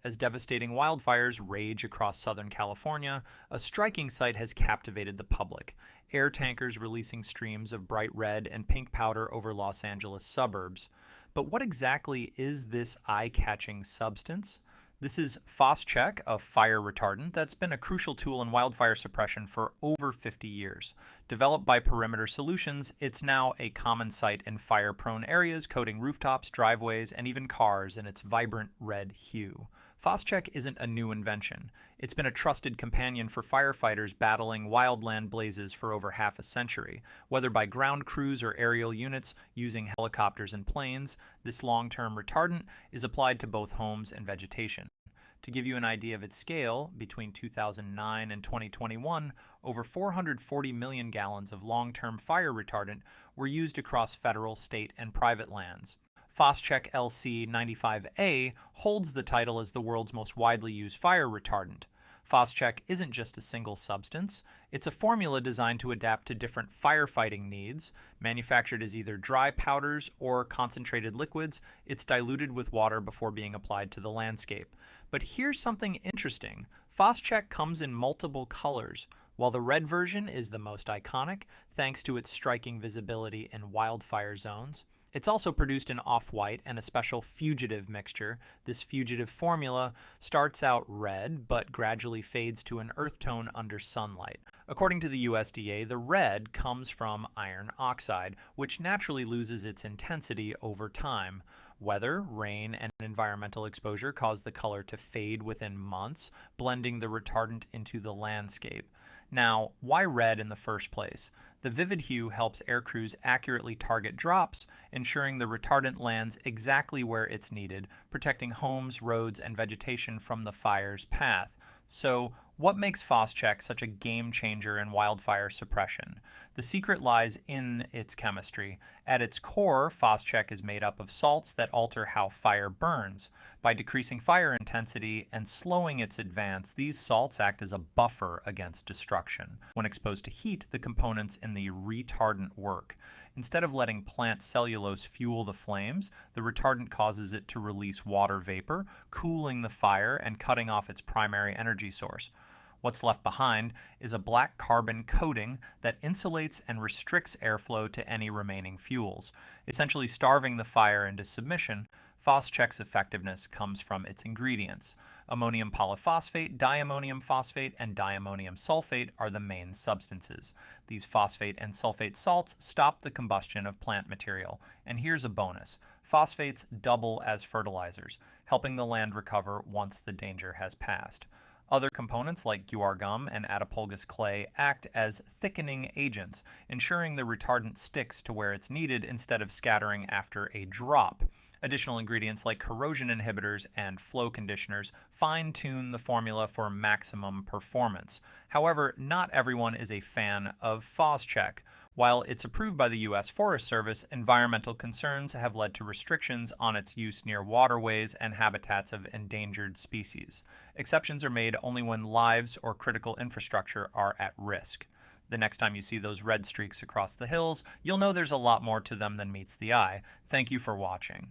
As devastating wildfires rage across Southern California, a striking sight has captivated the public: air tankers releasing streams of bright red and pink powder over Los Angeles suburbs. But what exactly is this eye-catching substance? This is Phos-Chek, a fire retardant that's been a crucial tool in wildfire suppression for over 50 years. Developed by Perimeter Solutions, it's now a common sight in fire-prone areas, coating rooftops, driveways, and even cars in its vibrant red hue. Phos-Chek isn't a new invention. It's been a trusted companion for firefighters battling wildland blazes for over half a century. Whether by ground crews or aerial units using helicopters and planes, this long-term retardant is applied to both homes and vegetation. To give you an idea of its scale, between 2009 and 2021, over 440 million gallons of long-term fire retardant were used across federal, state, and private lands. Phos-Chek LC95A holds the title as the world's most widely used fire retardant. Phos-Chek isn't just a single substance. It's a formula designed to adapt to different firefighting needs. Manufactured as either dry powders or concentrated liquids, it's diluted with water before being applied to the landscape. But here's something interesting. Phos-Chek comes in multiple colors. While the red version is the most iconic, thanks to its striking visibility in wildfire zones, it's also produced in off-white and a special fugitive mixture. This fugitive formula starts out red, but gradually fades to an earth tone under sunlight. According to the USDA, the red comes from iron oxide, which naturally loses its intensity over time. Weather, rain, and environmental exposure cause the color to fade within months, blending the retardant into the landscape. Now, why red in the first place? The vivid hue helps air crews accurately target drops, ensuring the retardant lands exactly where it's needed, protecting homes, roads, and vegetation from the fire's path. So, what makes Phos-Chek such a game changer in wildfire suppression? The secret lies in its chemistry. At its core, Phos-Chek is made up of salts that alter how fire burns. By decreasing fire intensity and slowing its advance, these salts act as a buffer against destruction. When exposed to heat, the components in the retardant work. Instead of letting plant cellulose fuel the flames, the retardant causes it to release water vapor, cooling the fire and cutting off its primary energy source. What's left behind is a black carbon coating that insulates and restricts airflow to any remaining fuels, essentially starving the fire into submission. Phos-Chek's effectiveness comes from its ingredients. Ammonium polyphosphate, diammonium phosphate, and diammonium sulfate are the main substances. These phosphate and sulfate salts stop the combustion of plant material. And here's a bonus: phosphates double as fertilizers, helping the land recover once the danger has passed. Other components like guar gum and attapulgous clay act as thickening agents, ensuring the retardant sticks to where it's needed instead of scattering after a drop. Additional ingredients like corrosion inhibitors and flow conditioners fine-tune the formula for maximum performance. However, not everyone is a fan of Phos-Chek. While it's approved by the U.S. Forest Service, environmental concerns have led to restrictions on its use near waterways and habitats of endangered species. Exceptions are made only when lives or critical infrastructure are at risk. The next time you see those red streaks across the hills, you'll know there's a lot more to them than meets the eye. Thank you for watching.